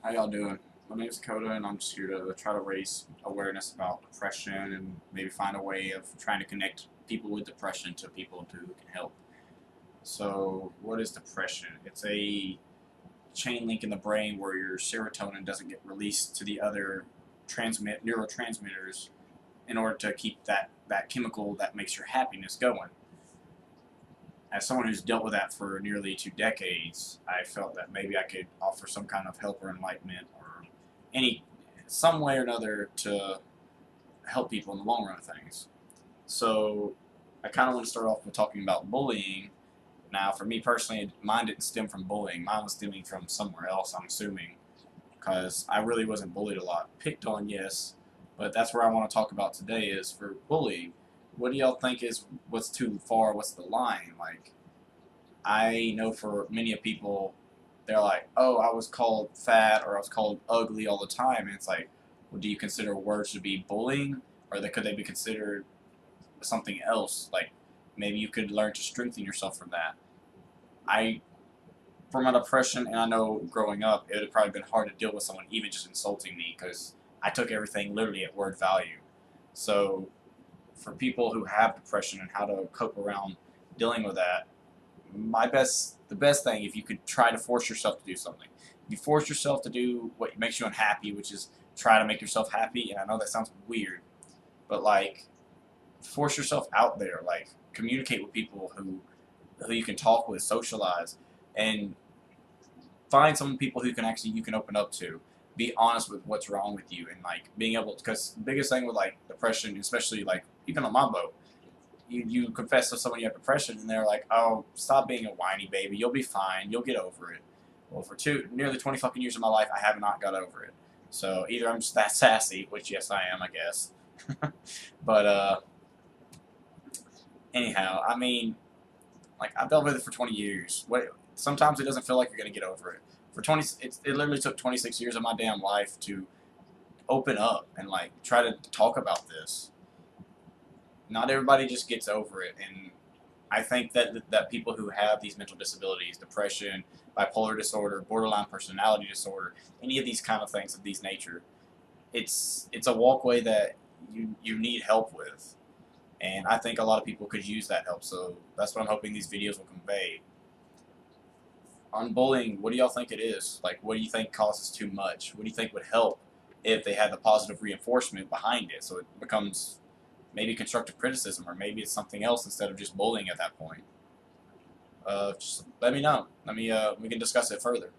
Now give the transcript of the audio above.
How y'all doing? My name's Dakota, and I'm just here to try to raise awareness about depression and maybe find a way of trying to connect people with depression to people who can help. So, what is depression? It's a chain link in the brain where your serotonin doesn't get released to the other neurotransmitters in order to keep that chemical that makes your happiness going. As someone who's dealt with that for nearly 2 decades, I felt that maybe I could offer some kind of help or enlightenment or any some way or another to help people in the long run of things. So I kind of want to start off with talking about bullying. Now, for me personally, mine didn't stem from bullying. Mine was stemming from somewhere else, I'm assuming, because I really wasn't bullied a lot. Picked on, yes, but that's where I want to talk about today is for bullying. What do y'all think is what's too far? What's the line? Like, I know for many of people, they're like, oh, I was called fat or I was called ugly all the time. And it's like, well, do you consider words to be bullying? Or could they be considered something else? Like, maybe you could learn to strengthen yourself from that. I, from my depression, and I know growing up, it would have probably been hard to deal with someone even just insulting me because I took everything literally at word value. So, for people who have depression and how to cope around dealing with that, the best thing if you could try to force yourself to do something. If you force yourself to do what makes you unhappy, which is try to make yourself happy, and I know that sounds weird, but like force yourself out there, like communicate with people who you can talk with, socialize, and find some people who can actually you can open up to. Be honest with what's wrong with you, and like being able to, because the biggest thing with like depression, especially like even on my boat, you confess to someone you have depression, and they're like, "Oh, stop being a whiny baby. You'll be fine. You'll get over it." Well, for nearly 20 fucking years of my life, I have not got over it. So either I'm just that sassy, which yes I am, I guess. But anyhow, I mean, like I've dealt with it for 20 years. What? Sometimes it doesn't feel like you're gonna get over it. For 20, it literally took 26 years of my damn life to open up and like try to talk about this. Not everybody just gets over it, and I think that people who have these mental disabilities, depression, bipolar disorder, borderline personality disorder, any of these kind of things of these nature, it's a walkway that you need help with, and I think a lot of people could use that help. So that's what I'm hoping these videos will convey. On bullying, what do y'all think it is? Like, what do you think causes too much? What do you think would help if they had the positive reinforcement behind it, so it becomes maybe constructive criticism, or maybe it's something else instead of just bullying at that point? Just let me know. We can discuss it further.